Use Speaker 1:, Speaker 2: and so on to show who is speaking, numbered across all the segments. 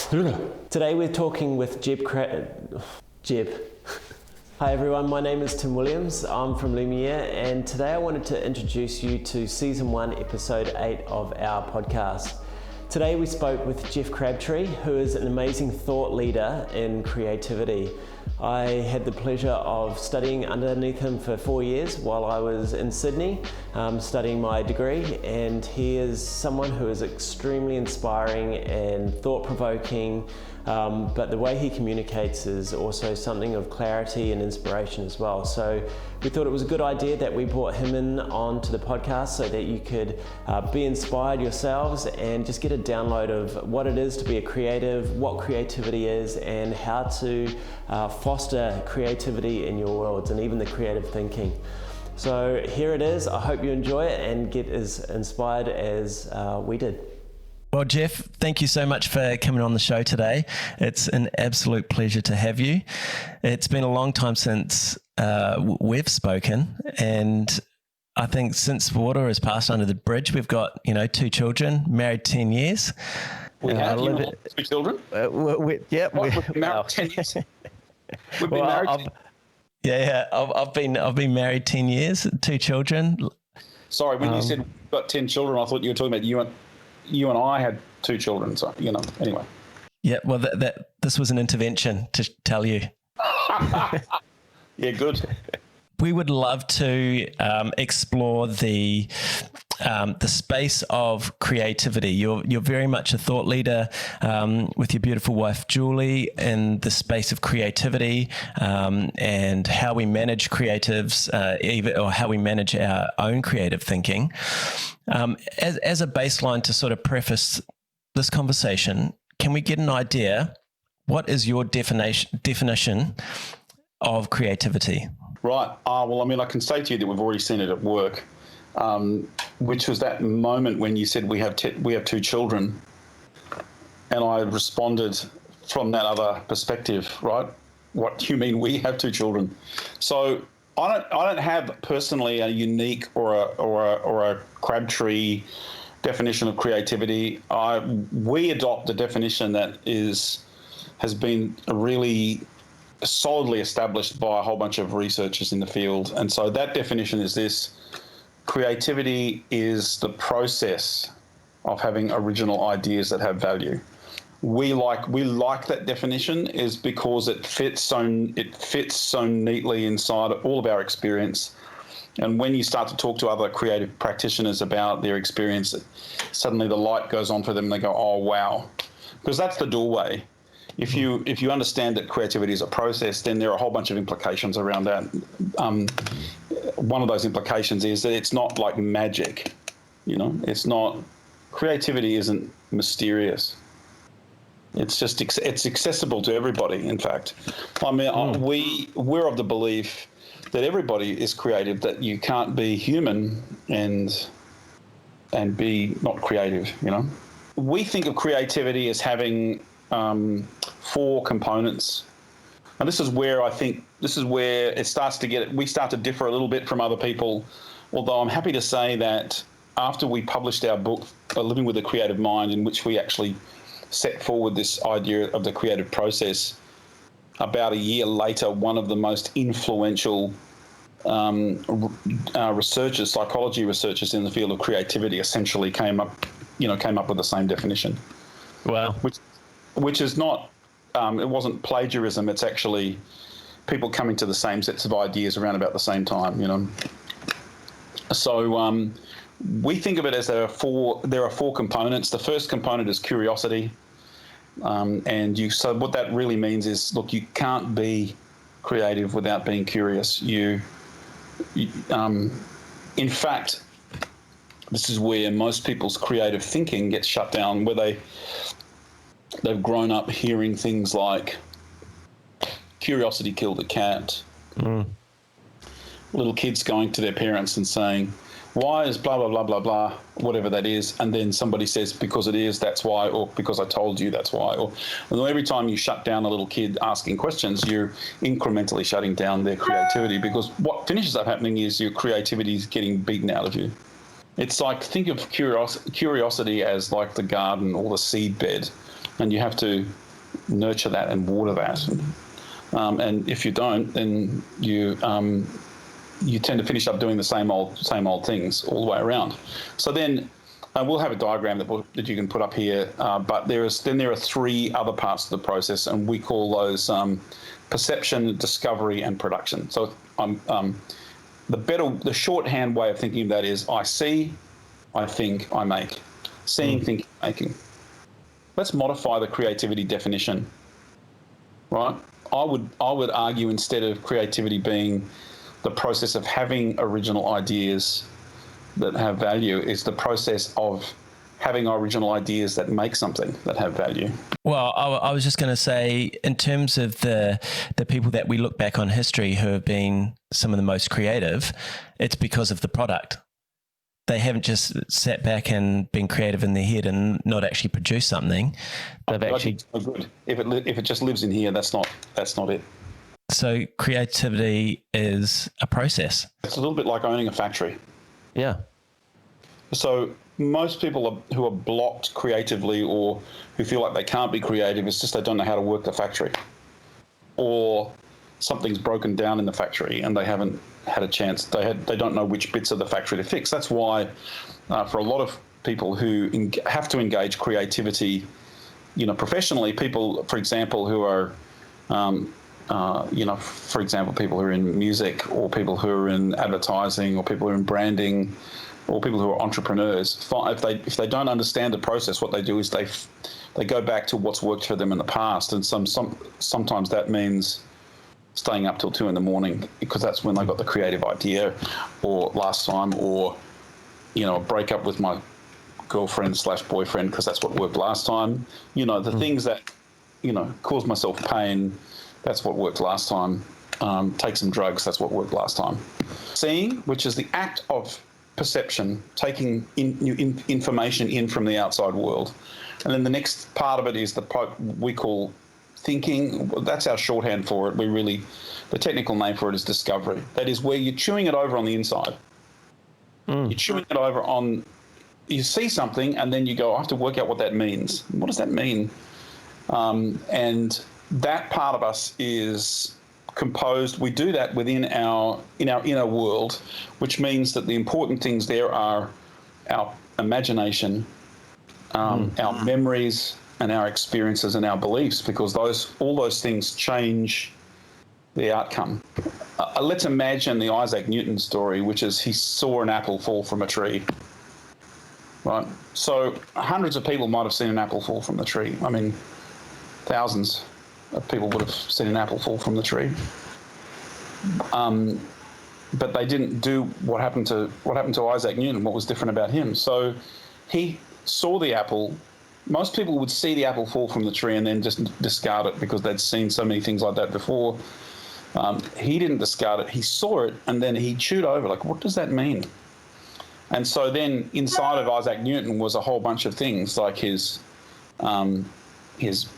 Speaker 1: Today we're talking with Jeb. Hi everyone, my name is Tim Williams. I'm from LumEd, and today I wanted to introduce you to Season 1, Episode 8 of our podcast. Today we spoke with Jeff Crabtree, who is an amazing thought leader in creativity. I had the pleasure of studying underneath him for 4 years while I was in Sydney studying my degree, and he is someone who is extremely inspiring and thought-provoking, but the way he communicates is also something of clarity and inspiration as well. So we thought it was a good idea that we brought him in onto the podcast so that you could be inspired yourselves and just get a download of what it is to be a creative, what creativity is, and how to foster creativity in your worlds and even the creative thinking. So here it is. I hope you enjoy it and get as inspired as we did.
Speaker 2: Well, Jeff, thank you so much for coming on the show today. It's an absolute pleasure to have you. It's been a long time since we've spoken, and I think since water has passed under the bridge, we've got, 2 children, married 10 years.
Speaker 3: We have 2 children?
Speaker 2: We've
Speaker 3: been married 10 years. We've been married.
Speaker 2: I've been married 10 years, 2 children.
Speaker 3: Sorry, when you said we've got 10 children, I thought you were talking about you and I had 2 children. So, anyway.
Speaker 2: Yeah, well, this was an intervention to tell you.
Speaker 3: Yeah, good.
Speaker 2: We would love to explore the space of creativity. You're very much a thought leader with your beautiful wife Julie in the space of creativity and how we manage creatives, or how we manage our own creative thinking. As a baseline to sort of preface this conversation, can we get an idea? What is your definition of creativity?
Speaker 3: Right. I can say to you that we've already seen it at work, which was that moment when you said we have 2 children, and I responded from that other perspective. Right? What do you mean we have 2 children? So I don't have personally a unique or a Crabtree definition of creativity. We adopt a definition that has been really solidly established by a whole bunch of researchers in the field. And so that definition is this: creativity is the process of having original ideas that have value. We like that definition is because it fits so neatly inside all of our experience. And when you start to talk to other creative practitioners about their experience, suddenly the light goes on for them and they go, oh, wow. Because that's the doorway. If you understand that creativity is a process, then there are a whole bunch of implications around that. One of those implications is that it's not like magic. Creativity isn't mysterious. It's just it's accessible to everybody. In fact, we're of the belief that everybody is creative. That you can't be human and be not creative. We think of creativity as having 4 components, and this is where it starts to we start to differ a little bit from other people. Although I'm happy to say that after we published our book, Living with a Creative Mind, in which we actually set forward this idea of the creative process, about a year later, one of the most influential psychology researchers in the field of creativity, essentially came up with the same definition.
Speaker 2: Wow.
Speaker 3: Which is not, it wasn't plagiarism. It's actually people coming to the same sets of ideas around about the same time. So we think of it as there are 4 components. The first component is curiosity. So what that really means is, look, you can't be creative without being curious. In fact, this is where most people's creative thinking gets shut down, where they've grown up hearing things like curiosity killed the cat. Little kids going to their parents and saying, why is blah, blah, blah, blah, blah, whatever that is. And then somebody says, because it is, that's why, or because I told you, that's why. Or every time you shut down a little kid asking questions, you're incrementally shutting down their creativity, because what finishes up happening is your creativity is getting beaten out of you. It's like, think of curiosity as like the garden or the seed bed. and you have to nurture that and water that. And if you don't, then you tend to finish up doing the same old things all the way around. So then we'll have a diagram that you can put up here. But there are 3 other parts of the process, and we call those perception, discovery, and production. So the shorthand way of thinking of that is I see, I think, I make. Seeing, thinking, making. Let's modify the creativity definition, right? I would argue, instead of creativity being the process of having original ideas that have value, is the process of having original ideas that make something that have value.
Speaker 2: Well, I was just going to say, in terms of the people that we look back on history who have been some of the most creative, it's because of the product. They haven't just sat back and been creative in their head and not actually produced something. They've actually.
Speaker 3: So good. If it just lives in here, that's not it.
Speaker 2: So creativity is a process.
Speaker 3: It's a little bit like owning a factory.
Speaker 2: Yeah.
Speaker 3: So most people who are blocked creatively, or who feel like they can't be creative, it's just they don't know how to work the factory, or something's broken down in the factory and they haven't had a chance. They don't know which bits of the factory to fix. That's why for a lot of people who have to engage creativity, professionally, people, for example, who are for example, people who are in music, or people who are in advertising, or people who are in branding, or people who are entrepreneurs, if they don't understand the process, what they do is they go back to what's worked for them in the past, and sometimes that means staying up till 2 a.m, because that's when they got the creative idea, or last time, or a breakup with my girlfriend/boyfriend because that's what worked last time. The things that cause myself pain, that's what worked last time. Take some drugs, that's what worked last time. Seeing, which is the act of perception, taking information in from the outside world. And then the next part of it is we call thinking. That's our shorthand for it. The technical name for it is discovery. That is where you're chewing it over on the inside. You're chewing it over you see something and then you go, I have to work out what that means. What does that mean? And that part of us is composed. We do that in our inner world, which means that the important things there are our imagination, our memories, and our experiences and our beliefs, because all those things change the outcome. Let's imagine the Isaac Newton story, which is he saw an apple fall from a tree. Right. So hundreds of people might have seen an apple fall from the tree. I mean, thousands of people would have seen an apple fall from the tree. But they didn't do what happened to Isaac Newton. What was different about him? So he saw the apple. Most people would see the apple fall from the tree and then just discard it because they'd seen so many things like that before. He didn't discard it. He saw it and then he chewed over, like, what does that mean? And so then inside of Isaac Newton was a whole bunch of things, like his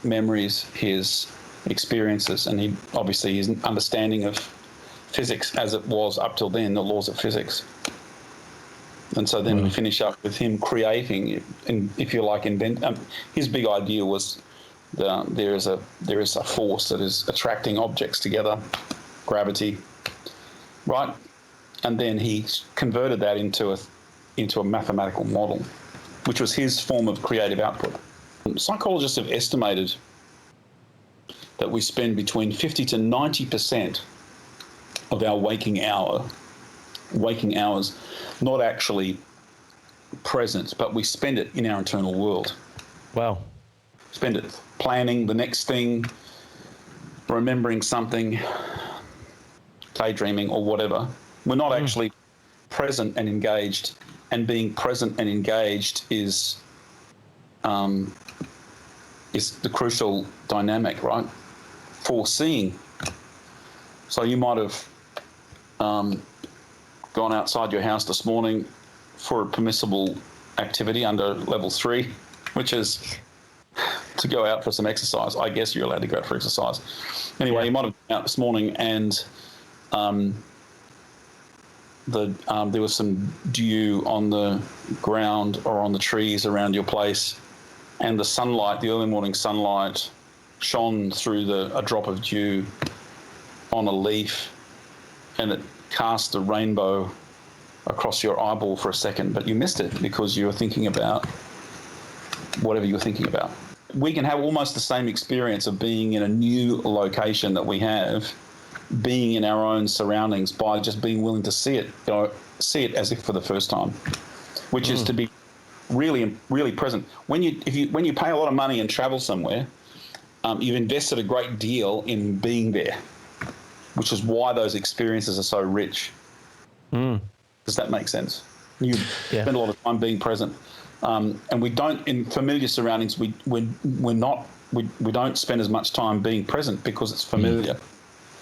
Speaker 3: memories, his experiences, and his understanding of physics as it was up till then, the laws of physics. And so then we finish up with him creating, and if you like, his big idea was there is a force that is attracting objects together, gravity, right? And then he converted that into a mathematical model, which was his form of creative output. Psychologists have estimated that we spend between 50 to 90% of our waking hours not actually present, but we spend it in our internal world.
Speaker 1: Wow.
Speaker 3: Spend it planning the next thing, remembering something, daydreaming, or whatever. We're not actually present and engaged, and being present and engaged is the crucial dynamic, right, for seeing. So you might have gone outside your house this morning for a permissible activity under level 3, which is to go out for some exercise. I guess you're allowed to go out for exercise. Anyway, you might have been out this morning and there was some dew on the ground or on the trees around your place, and the sunlight, the early morning sunlight, shone through a drop of dew on a leaf, and it cast a rainbow across your eyeball for a second, but you missed it because you were thinking about whatever you were thinking about. We can have almost the same experience of being in a new location that we have, being in our own surroundings, by just being willing to see it as if for the first time, which is to be really, really present. When you pay a lot of money and travel somewhere, you've invested a great deal in being there, which is why those experiences are so rich. Does that make sense? You spend a lot of time being present, and we don't, in familiar surroundings. We don't spend as much time being present because it's familiar.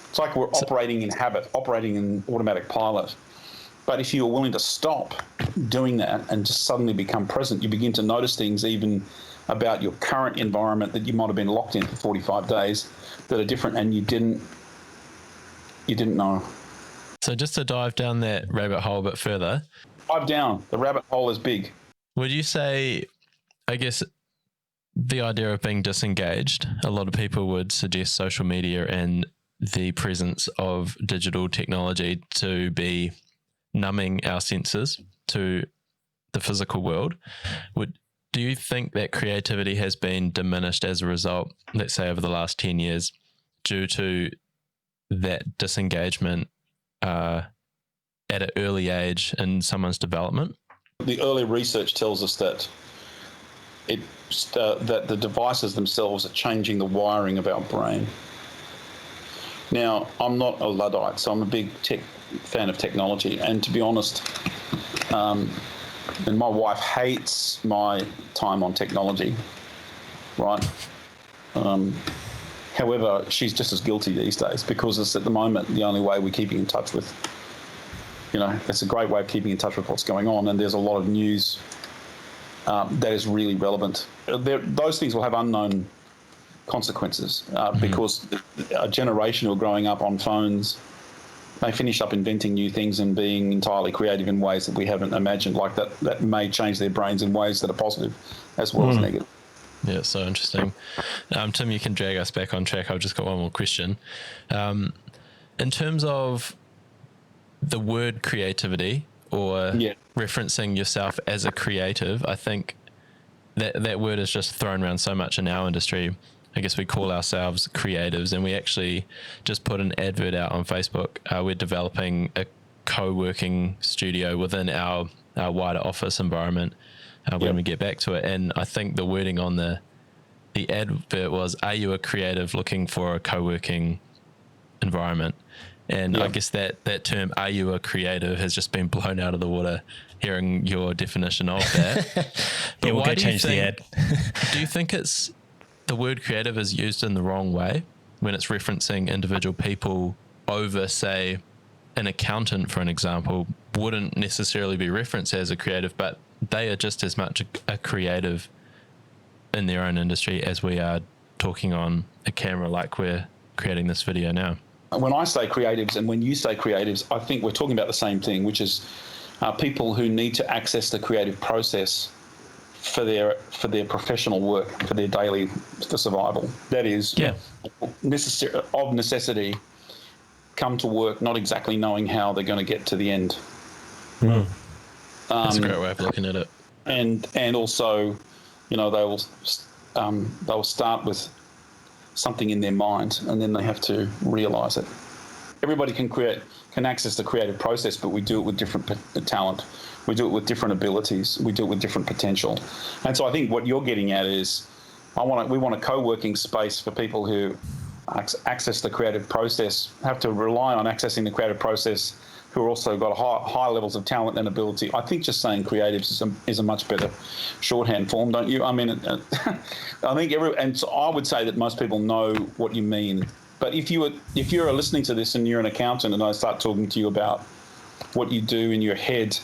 Speaker 3: It's like we're operating in habit, operating in automatic pilot. But if you're willing to stop doing that and just suddenly become present, you begin to notice things even about your current environment that you might have been locked in for 45 days that are different, and you didn't know.
Speaker 4: So just to dive down that rabbit hole a bit further.
Speaker 3: Dive down. The rabbit hole is big.
Speaker 4: Would you say, I guess, the idea of being disengaged, a lot of people would suggest social media and the presence of digital technology to be numbing our senses to the physical world. Do you think that creativity has been diminished as a result, let's say over the last 10 years, due to that disengagement at an early age in someone's development?
Speaker 3: The early research tells us that that the devices themselves are changing the wiring of our brain. Now, I'm not a Luddite, so I'm a big fan of technology. And to be honest, and my wife hates my time on technology, right? However, she's just as guilty these days because it's at the moment the only way we're keeping in touch with, it's a great way of keeping in touch with what's going on. And there's a lot of news that is really relevant. Those things will have unknown consequences because a generation who are growing up on phones, they finish up inventing new things and being entirely creative in ways that we haven't imagined, like that may change their brains in ways that are positive as well as negative.
Speaker 4: Yeah, it's so interesting. Tim, you can drag us back on track. I've just got one more question. In terms of the word creativity or referencing yourself as a creative, I think that word is just thrown around so much in our industry. I guess we call ourselves creatives, and we actually just put an advert out on Facebook. We're developing a co-working studio within our wider office environment when we get back to it. And I think the wording on the advert was, are you a creative looking for a co-working environment? And I guess that term, are you a creative, has just been blown out of the water hearing your definition of that.
Speaker 2: But we'll go change the ad.
Speaker 4: Do you think the word creative is used in the wrong way when it's referencing individual people over, say, an accountant, for an example, wouldn't necessarily be referenced as a creative, but they are just as much a creative in their own industry as we are talking on a camera like we're creating this video now?
Speaker 3: When I say creatives and when you say creatives, I think we're talking about the same thing, which is people who need to access the creative process for their professional work, for their daily, for survival. That is, of necessity, come to work not exactly knowing how they're going to get to the end.
Speaker 4: That's a great way of looking at it.
Speaker 3: And also, they'll start with something in their mind, and then they have to realise it. Everybody can access the creative process, but we do it with different talent. We do it with different abilities. We do it with different potential. And so I think what you're getting at is we want a co-working space for people who access the creative process, have to rely on accessing the creative process, who are also got high levels of talent and ability. I think just saying creatives is a much better shorthand form, don't you? I mean, I think and so I would say that most people know what you mean. But if you're listening to this and you're an accountant and I start talking to you about what you do in your head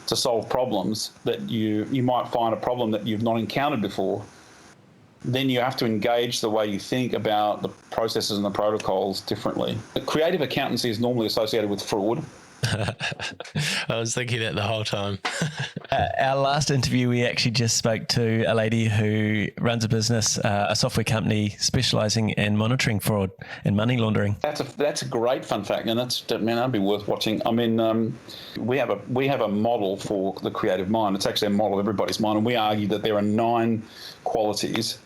Speaker 3: to solve problems, that you might find a problem that you've not encountered before, then you have to engage the way you think about the processes and the protocols differently. Creative accountancy is normally associated with fraud,
Speaker 4: I was thinking that the whole time.
Speaker 2: Our last interview, we actually just spoke to a lady who runs a business, a software company specializing in monitoring fraud and money laundering.
Speaker 3: That's a great fun fact, and that'd be worth watching. I mean, we have a model for the creative mind. It's actually a model of everybody's mind, and we argue that there are 9 qualities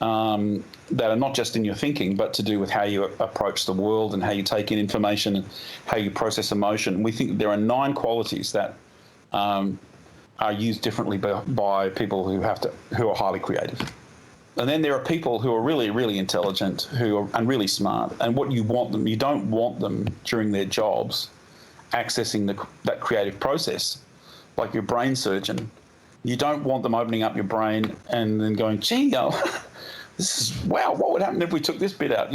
Speaker 3: that are not just in your thinking, but to do with how you approach the world and how you take in information and how you process emotion. We think there are 9 qualities that are used differently by people who are highly creative. And then there are people who are really, really intelligent and really smart. And what you don't want them during their jobs accessing that creative process, like your brain surgeon. You don't want them opening up your brain and then going, gee, wow, what would happen if we took this bit out,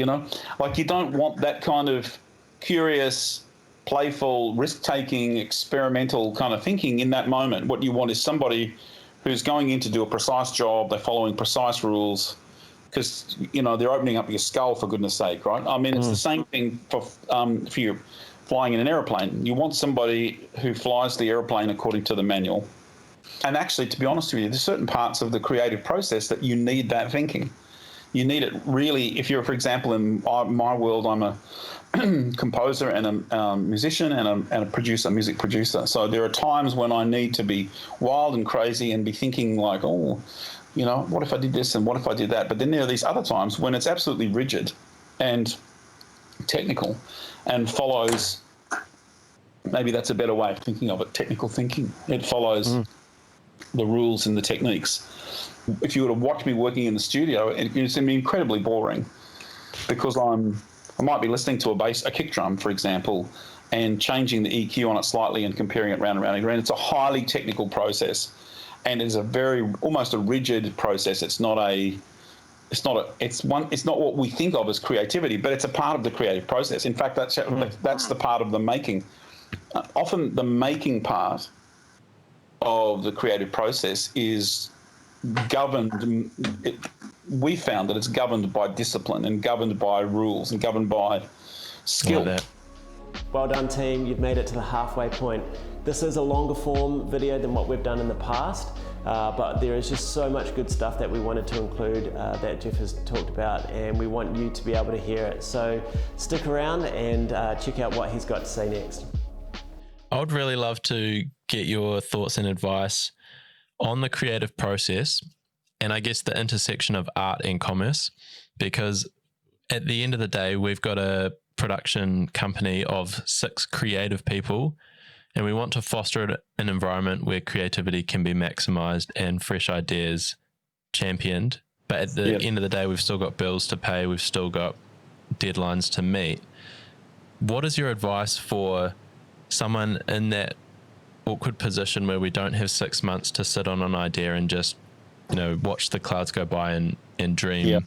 Speaker 3: Like, you don't want that kind of curious, playful, risk-taking, experimental kind of thinking in that moment. What you want is somebody who's going in to do a precise job, they're following precise rules, because, they're opening up your skull, for goodness sake, right? I mean, it's the same thing for you flying in an aeroplane. You want somebody who flies the aeroplane according to the manual. And actually, to be honest with you, there's certain parts of the creative process that you need that thinking. You need it really. If you're, for example, in my world, I'm a composer and a musician and a producer, music producer. So there are times when I need to be wild and crazy and be thinking like, oh, what if I did this and what if I did that? But then there are these other times when it's absolutely rigid and technical and follows, maybe that's a better way of thinking of it, technical thinking. It follows the rules and the techniques. If you were to watch me working in the studio, it's going to be incredibly boring, because I might be listening to a kick drum, for example, and changing the EQ on it slightly and comparing it round and round and round. It's a highly technical process, and it's almost a rigid process. It's not what we think of as creativity, but it's a part of the creative process. In fact, that's the part of the making. Often the making part of the creative process is governed. We found that it's governed by discipline and governed by rules and governed by skill.
Speaker 1: Well done, team. You've made it to the halfway point. This is a longer form video than what we've done in the past, but there is just so much good stuff that we wanted to include that Jeff has talked about, and we want you to be able to hear it. So stick around and check out what he's got to say next.
Speaker 4: I would really love to get your thoughts and advice on the creative process, and I guess the intersection of art and commerce, because at the end of the day, we've got a production company of 6 creative people, and we want to foster an environment where creativity can be maximized and fresh ideas championed. But at the end of the day, we've still got bills to pay. We've still got deadlines to meet. What is your advice for someone in that awkward position where we don't have 6 months to sit on an idea and just, watch the clouds go by and dream?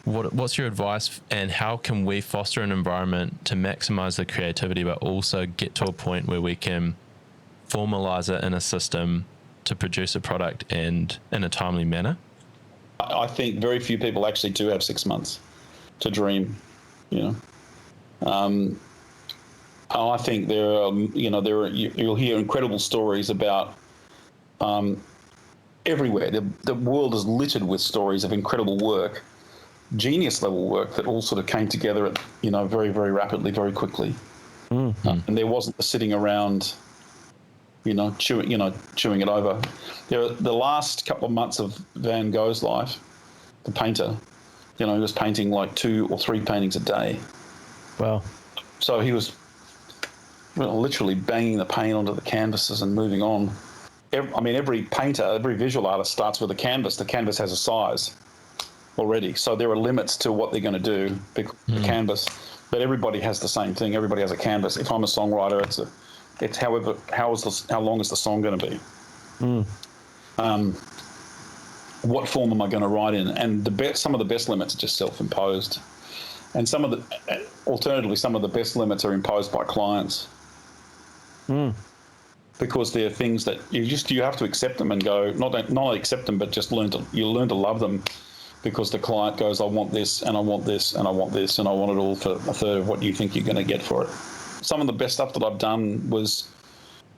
Speaker 4: What's your advice, and how can we foster an environment to maximize the creativity, but also get to a point where we can formalize it in a system to produce a product and in a timely manner?
Speaker 3: I think very few people actually do have 6 months to dream. I think you'll hear incredible stories about everywhere. The world is littered with stories of incredible work, genius level work that all sort of came together at, very, very rapidly, very quickly. And there wasn't the sitting around, chewing it over. The last couple of months of Van Gogh's life, the painter, he was painting like 2 or 3 paintings a day.
Speaker 2: Wow.
Speaker 3: So he was literally banging the paint onto the canvases and moving on. Every painter, every visual artist starts with a canvas. The canvas has a size already, so there are limits to what they're going to do with the canvas. But everybody has the same thing. Everybody has a canvas. If I'm a songwriter, it's how long is the song going to be? What form am I going to write in? And some of the best limits are just self-imposed, and alternatively, some of the best limits are imposed by clients. Because they're things that you have to accept them and go, not accept them, but just learn to love them, because the client goes, I want this and I want this and I want this and I want it all for a third of what you think you're going to get for it. Some of the best stuff that I've done was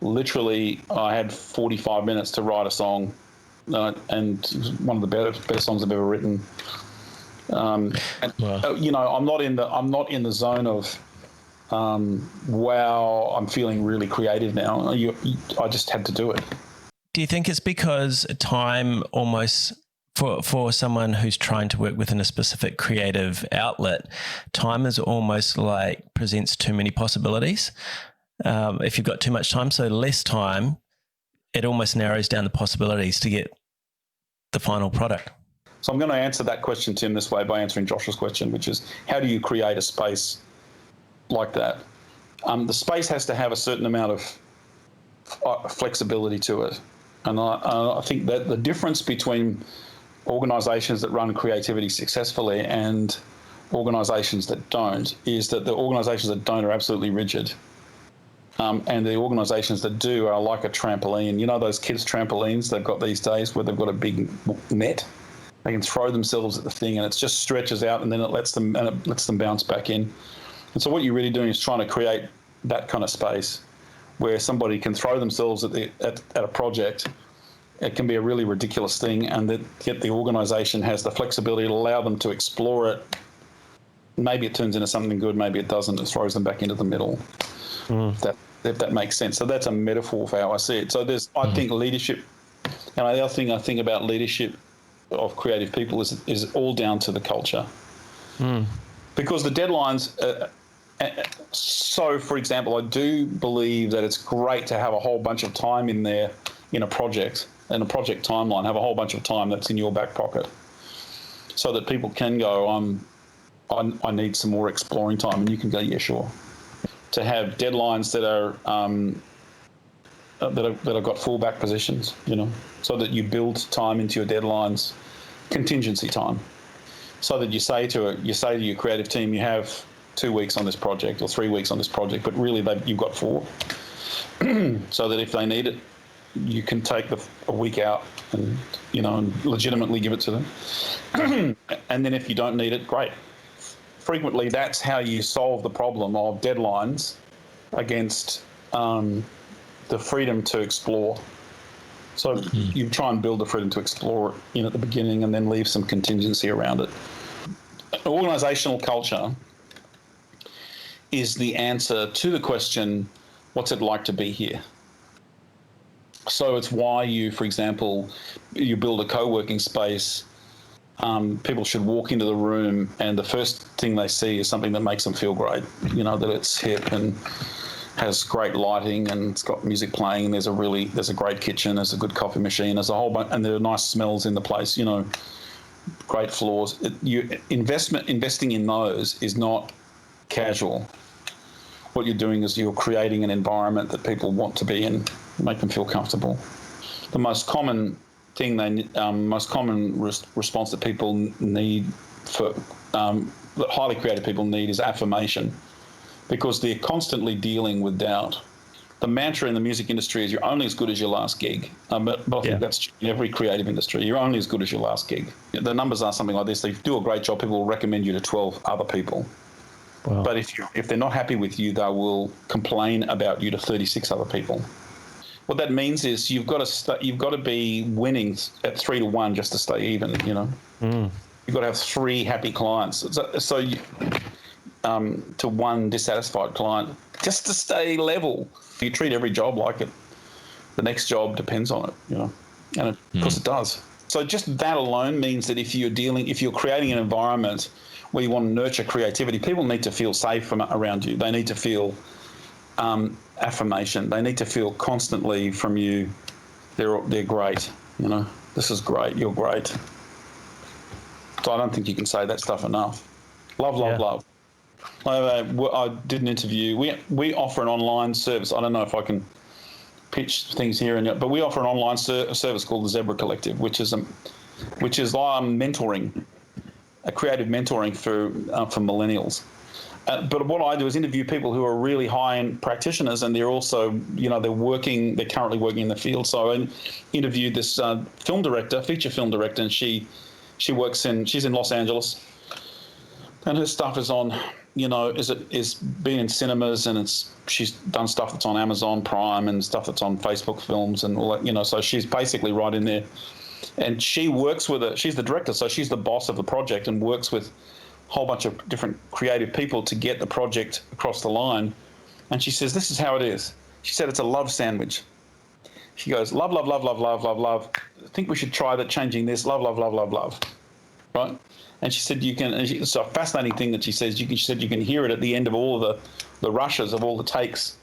Speaker 3: literally I had 45 minutes to write a song, and it was one of the better songs I've ever written. You know, I'm not in the zone of wow, I'm feeling really creative now. I just had to do it.
Speaker 2: Do you think it's because time almost for someone who's trying to work within a specific creative outlet, time is almost like presents too many possibilities? If you've got too much time, so less time, it almost narrows down the possibilities to get the final product.
Speaker 3: So I'm going to answer that question, Tim, this way by answering Josh's question, which is how do you create a space like that? The space has to have a certain amount of flexibility to it. And I think that the difference between organisations that run creativity successfully and organisations that don't is that the organisations that don't are absolutely rigid. And the organisations that do are like a trampoline. You know those kids' trampolines they've got these days where they've got a big net? They can throw themselves at the thing and it just stretches out and then it lets them bounce back in. And so what you're really doing is trying to create that kind of space where somebody can throw themselves at a project. It can be a really ridiculous thing, and yet the organisation has the flexibility to allow them to explore it. Maybe it turns into something good, maybe it doesn't. It throws them back into the middle. If that makes sense. So that's a metaphor for how I see it. So I think leadership, and the other thing I think about leadership of creative people is all down to the culture. Because the deadlines, so for example, I do believe that it's great to have a whole bunch of time in there in a project timeline, have a whole bunch of time that's in your back pocket so that people can go, I need some more exploring time, and you can go, yeah, sure. To have deadlines that are that have got fallback positions, you know, so that you build time into your deadlines, contingency time, so that you say to your creative team, you have 2 weeks on this project or 3 weeks on this project, but really you've got 4, so that if they need it, you can take a week out and, you know, and legitimately give it to them. And then if you don't need it, great. Frequently, that's how you solve the problem of deadlines against the freedom to explore. So you try and build the freedom to explore it at the beginning and then leave some contingency around it. Organisational culture is the answer to the question, what's it like to be here? So it's why you, for example, you build a co-working space. People should walk into the room and the first thing they see is something that makes them feel great, you know, that it's hip and has great lighting and it's got music playing and there's a great kitchen, there's a good coffee machine, there's a whole bunch, and there are nice smells in the place, you know, great floors. Investing in those is not casual. What you're doing is you're creating an environment that people want to be in, make them feel comfortable. The most common thing response that people need that highly creative people need is affirmation, because they're constantly dealing with doubt. The mantra in the music industry is you're only as good as your last gig. But I think that's in every creative industry. You're only as good as your last gig. The numbers are something like this. If you do a great job, people will recommend you to 12 other people. Wow. But if they're not happy with you, they will complain about you to 36 other people. What that means is you've got to be winning at 3-1 just to stay even. You know, you've got to have 3 happy clients. To 1 dissatisfied client just to stay level. You treat every job like it. The next job depends on it. You know, and of course it does. So just that alone means that if you're creating an environment where you want to nurture creativity, people need to feel safe around you. They need to feel affirmation. They need to feel constantly from you, they're great. You know, this is great. You're great. So I don't think you can say that stuff enough. Love. I did an interview. We offer an online service. I don't know if I can pitch things here, but we offer an online service called the Zebra Collective, which is mentoring, a creative mentoring for millennials. But what I do is interview people who are really high-end practitioners, and they're also, you know, they're currently working in the field. So I interviewed this feature film director, and she's in Los Angeles, and her stuff is on is being in cinemas, and she's done stuff that's on Amazon Prime and stuff that's on Facebook Films and all that, so she's basically right in there. And she works with she's the director, so she's the boss of the project and works with a whole bunch of different creative people to get the project across the line. And she says, this is how it is. She said it's a love sandwich. She goes, love, love, love, love, love, love, love. I think we should try that, changing this, love, love, love, love, love. Right? And she said it's a fascinating thing that she says, she said you can hear it at the end of all of the rushes of all the takes,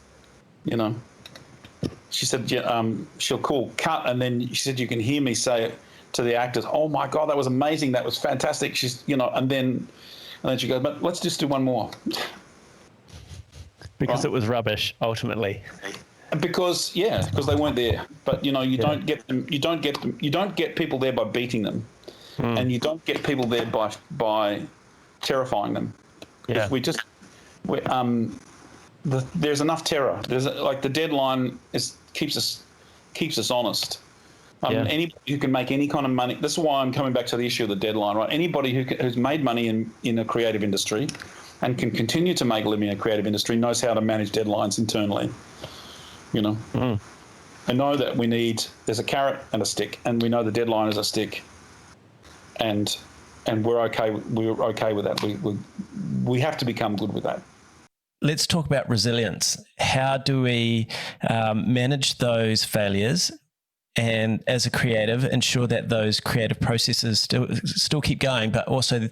Speaker 3: She said, she'll call cut, and then she said you can hear me say it to the actors, oh my God, that was amazing, that was fantastic. She's, and then she goes, but let's just do one more.
Speaker 1: Because it was rubbish, ultimately.
Speaker 3: Because they weren't there. But don't get them. You don't get people there by beating them, and you don't get people there by terrifying them.
Speaker 1: Yeah.
Speaker 3: There's enough terror. The deadline keeps us honest. Anybody who can make any kind of money. This is why I'm coming back to the issue of the deadline. Right? Anybody who's made money in a creative industry and can continue to make a living in a creative industry knows how to manage deadlines internally. I know that there's a carrot and a stick, and we know the deadline is a stick, and we're okay with that. We have to become good with that.
Speaker 2: Let's talk about resilience. How do we manage those failures, and as a creative, ensure that those creative processes still keep going, but also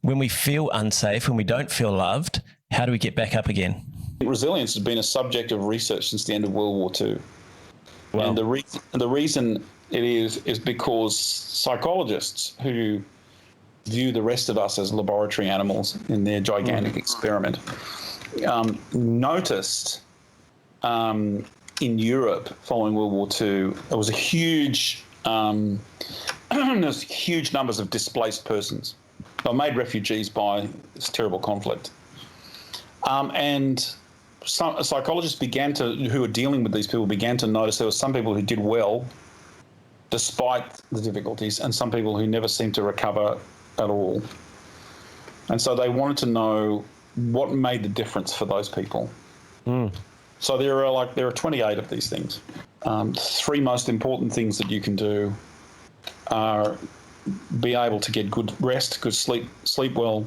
Speaker 2: when we feel unsafe, when we don't feel loved, how do we get back up again?
Speaker 3: Resilience has been a subject of research since the end of World War II. Wow. And the reason it is because psychologists who view the rest of us as laboratory animals in their gigantic experiment noticed in Europe following World War II, there was huge numbers of displaced persons. They were made refugees by this terrible conflict. And some psychologists who were dealing with these people began to notice there were some people who did well despite the difficulties, and some people who never seemed to recover at all. And so they wanted to know what made the difference for those people. So there are 28 of these things. Three most important things that you can do are be able to get good rest, good sleep well,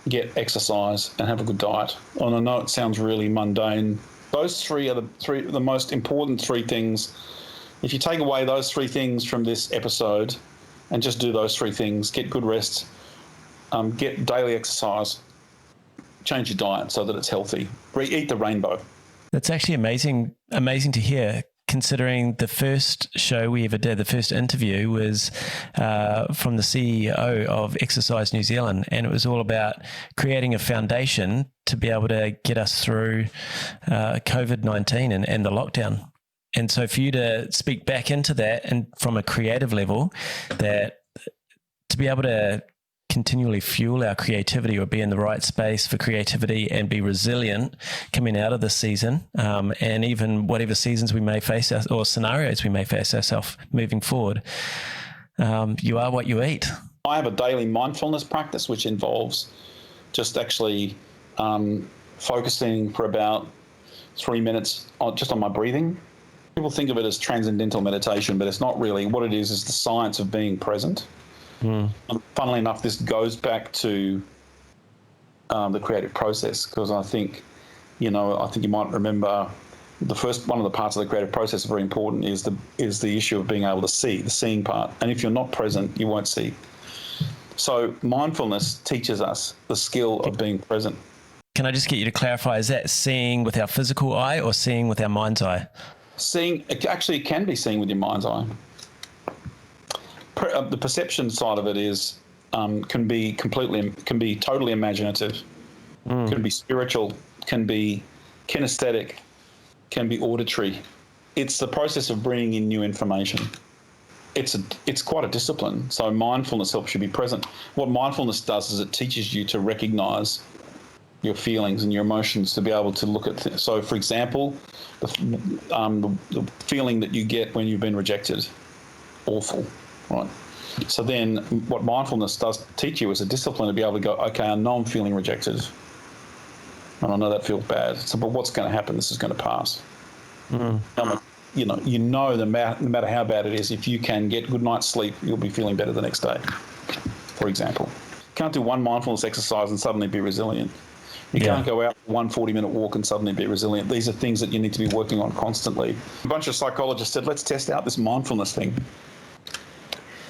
Speaker 3: get exercise, and have a good diet. And I know it sounds really mundane. Those three are the most important three things. If you take away those three things from this episode and just do those three things, get good rest, get daily exercise, change your diet so that it's healthy, eat the rainbow.
Speaker 2: That's actually amazing to hear, considering the first show we ever did, the first interview was from the CEO of Exercise New Zealand, and it was all about creating a foundation to be able to get us through COVID-19 and the lockdown. And so for you to speak back into that, and from a creative level, that to be able to continually fuel our creativity or be in the right space for creativity and be resilient coming out of this season, and even whatever seasons we may face or scenarios we may face ourselves moving forward. You are what you eat.
Speaker 3: I have a daily mindfulness practice, which involves just actually focusing for about 3 minutes just on my breathing. People think of it as transcendental meditation, but it's not really. What it is the science of being present. And funnily enough, this goes back to the creative process, because I think you might remember one of the parts of the creative process very important is the issue of being able to see, the seeing part. And if you're not present, you won't see. So mindfulness teaches us the skill of being present.
Speaker 2: Can I just get you to clarify, is that seeing with our physical eye or seeing with our mind's eye?
Speaker 3: Seeing, actually, it can be seeing with your mind's eye. The perception side of it is can be totally imaginative, can be spiritual, can be kinesthetic, can be auditory. It's the process of bringing in new information. It's quite a discipline. So mindfulness helps you be present. What mindfulness does is it teaches you to recognize your feelings and your emotions, to be able to look at so for example, the feeling that you get when you've been rejected, awful, right? So then what mindfulness does teach you is a discipline to be able to go, okay, I know I'm feeling rejected. And I know that feels bad. So, but what's going to happen? This is going to pass. You know, no matter how bad it is, if you can get good night's sleep, you'll be feeling better the next day, for example. You can't do one mindfulness exercise and suddenly be resilient. You can't go out one 40-minute walk and suddenly be resilient. These are things that you need to be working on constantly. A bunch of psychologists said, let's test out this mindfulness thing.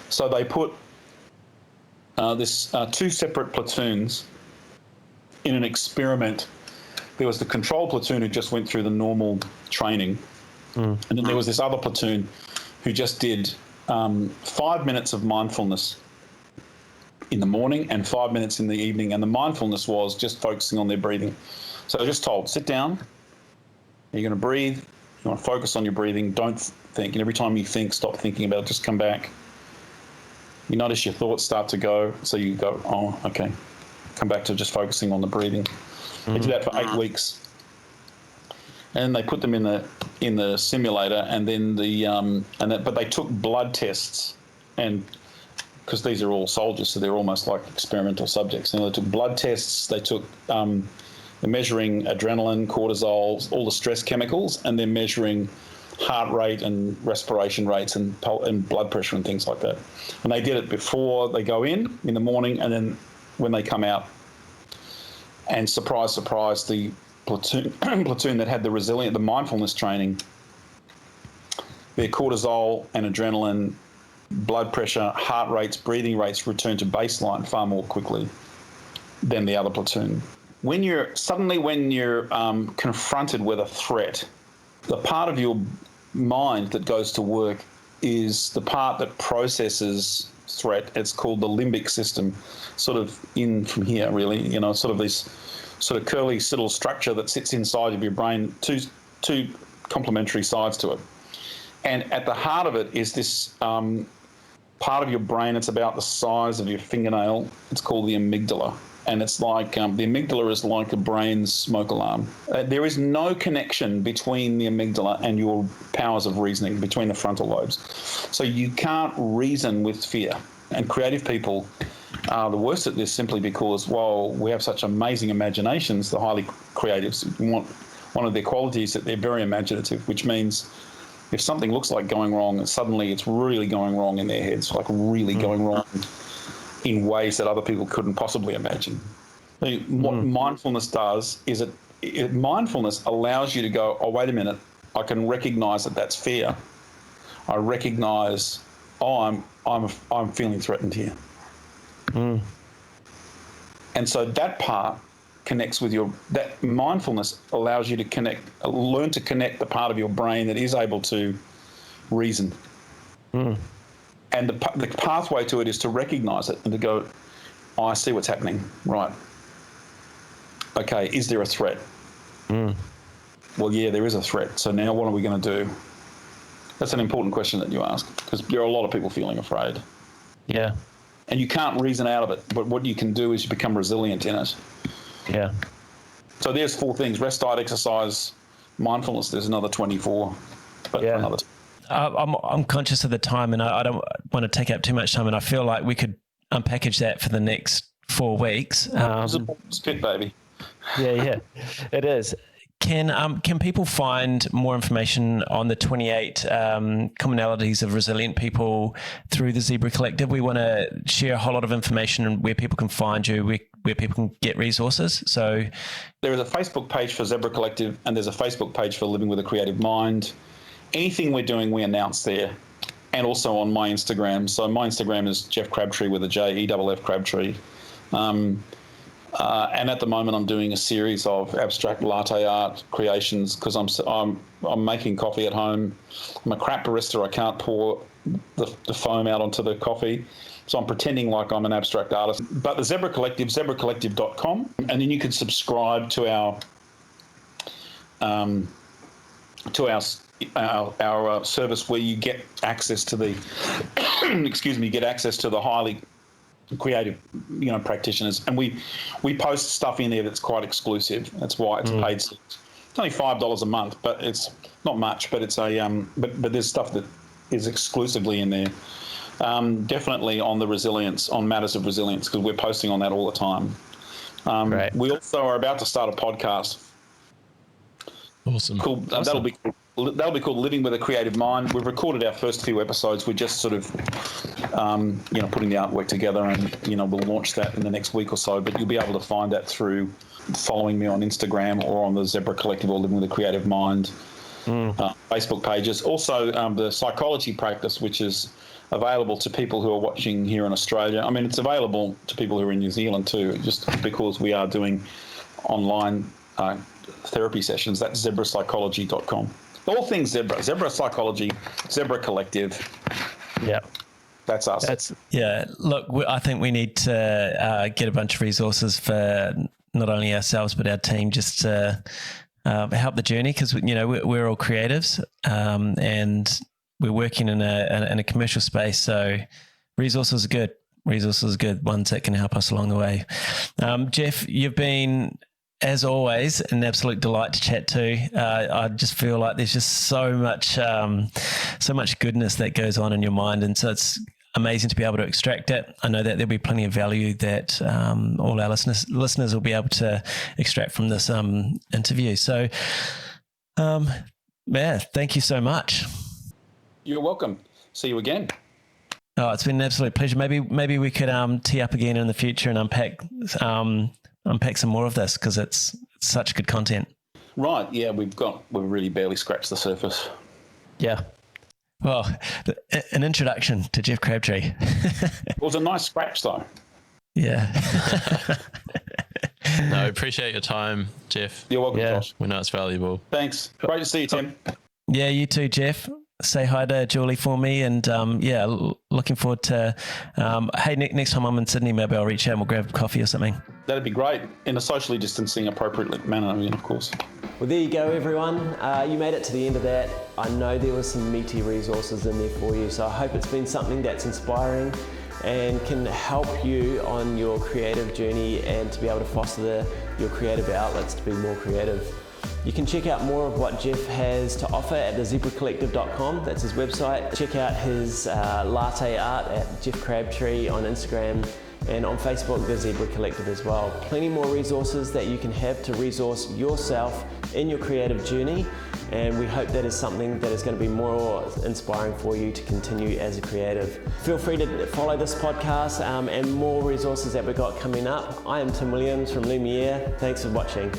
Speaker 3: So they put two separate platoons in an experiment. There was the control platoon who just went through the normal training. And then there was this other platoon who just did 5 minutes of mindfulness in the morning and 5 minutes in the evening. And the mindfulness was just focusing on their breathing. So they're just told, sit down, you're going to breathe, you want to focus on your breathing, don't think. And every time you think, stop thinking about it, just come back. You notice your thoughts start to go, so you go, oh, okay. Come back to just focusing on the breathing. They did that for 8 weeks. And they put them in the simulator, and then but they took blood tests, and because these are all soldiers, so they're almost like experimental subjects. And they took blood tests. They took they're measuring adrenaline, cortisol, all the stress chemicals, and they're measuring heart rate and respiration rates and blood pressure and things like that. And they did it before they go in the morning, and then when they come out. And surprise, surprise, the platoon that had the mindfulness training, their cortisol and adrenaline, blood pressure, heart rates, breathing rates returned to baseline far more quickly than the other platoon. When you're confronted with a threat, the part of your mind that goes to work is the part that processes threat. It's called the limbic system, sort of in from here, really, sort of this sort of curly little structure that sits inside of your brain, two complementary sides to it. And at the heart of it is this part of your brain. It's about the size of your fingernail. It's called the amygdala. And it's like the amygdala is like a brain's smoke alarm. There is no connection between the amygdala and your powers of reasoning, between the frontal lobes. So you can't reason with fear. And creative people are the worst at this simply because, while we have such amazing imaginations, the highly creatives, one of their qualities is that they're very imaginative, which means if something looks like going wrong, suddenly it's really going wrong in their heads, like really going wrong in ways that other people couldn't possibly imagine. What mindfulness does is mindfulness allows you to go, oh, wait a minute, I can recognize that that's fear. I recognize, oh, I'm feeling threatened here. And so that part connects with that mindfulness allows you to learn to connect the part of your brain that is able to reason. And the pathway to it is to recognize it and to go, oh, I see what's happening. Right. Okay, is there a threat? Well, yeah, there is a threat. So now what are we going to do? That's an important question that you ask, because there are a lot of people feeling afraid.
Speaker 1: Yeah.
Speaker 3: And you can't reason out of it, but what you can do is you become resilient in it.
Speaker 1: Yeah.
Speaker 3: So there's 4 things: rest, diet, exercise, mindfulness. There's another 24. But
Speaker 1: yeah.
Speaker 3: another
Speaker 2: I'm conscious of the time, and I don't want to take up too much time, and I feel like we could unpackage that for the next 4 weeks.
Speaker 3: It's a spit, baby.
Speaker 1: Yeah, it is.
Speaker 2: Can people find more information on the 28 commonalities of resilient people through the Zebra Collective? We want to share a whole lot of information on where people can find you, where people can get resources. So
Speaker 3: there is a Facebook page for Zebra Collective, and there's a Facebook page for Living with a Creative Mind. Anything we're doing, we announce there, and also on my Instagram. So my Instagram is Jeff Crabtree with a J, E-F-F Crabtree. And at the moment, I'm doing a series of abstract latte art creations because I'm making coffee at home. I'm a crap barista. I can't pour the foam out onto the coffee, so I'm pretending like I'm an abstract artist. But the Zebra Collective, zebracollective.com, and then you can subscribe to our service where you get access to the get access to the highly creative practitioners, and we post stuff in there that's quite exclusive. That's why it's paid. It's only $5 a month, but it's not much, but it's but there's stuff that is exclusively in there. definitely on the resilience, on matters of resilience, because we're posting on that all the time.
Speaker 2: Right.
Speaker 3: We also are about to start a podcast.
Speaker 4: Awesome.
Speaker 3: Cool.
Speaker 4: Awesome.
Speaker 3: That'll be called Living with a Creative Mind. We've recorded our first few episodes. We're just sort of, putting the artwork together, and we'll launch that in the next week or so. But you'll be able to find that through following me on Instagram or on the Zebra Collective or Living with a Creative Mind Facebook pages. Also, the psychology practice, which is available to people who are watching here in Australia. I mean, it's available to people who are in New Zealand too, just because we are doing online therapy sessions. That's zebrapsychology.com. All things Zebra. Zebra Psychology, Zebra Collective.
Speaker 2: Yeah.
Speaker 3: That's us.
Speaker 2: Look, I think we need to get a bunch of resources for not only ourselves but our team, just to help the journey, because we're all creatives and we're working in a commercial space. So resources are good. Ones that can help us along the way. Jeff, you've been, as always, an absolute delight to chat to. I just feel like there's just so much goodness that goes on in your mind, and so it's amazing to be able to extract it. I know that there'll be plenty of value that all our listeners will be able to extract from this interview. So, thank you so much.
Speaker 3: You're welcome. See you again.
Speaker 2: Oh, it's been an absolute pleasure. Maybe we could tee up again in the future and unpack some more of this, because it's such good content.
Speaker 3: Right. Yeah, we've really barely scratched the surface.
Speaker 2: Yeah. Well, an introduction to Jeff Crabtree.
Speaker 3: It was a nice scratch, though.
Speaker 2: Yeah.
Speaker 4: No, appreciate your time, Jeff.
Speaker 3: You're welcome, Josh.
Speaker 4: We know it's valuable.
Speaker 3: Thanks. Great to see you, Tim.
Speaker 2: Yeah, you too, Jeff. Say hi to Julie for me, and looking forward to. Hey, next time I'm in Sydney, maybe I'll reach out and we'll grab coffee or something.
Speaker 3: That'd be great, in a socially distancing, appropriate manner, of course.
Speaker 1: Well, there you go, everyone. You made it to the end of that. I know there were some meaty resources in there for you, so I hope it's been something that's inspiring and can help you on your creative journey and to be able to foster your creative outlets to be more creative. You can check out more of what Jeff has to offer at thezebracollective.com. That's his website. Check out his latte art at Jeff Crabtree on Instagram, and on Facebook, the Zebra Collective as well. Plenty more resources that you can have to resource yourself in your creative journey, and we hope that is something that is going to be more inspiring for you to continue as a creative. Feel free to follow this podcast and more resources that we've got coming up. I am Tim Williams from LumEd. Thanks for watching.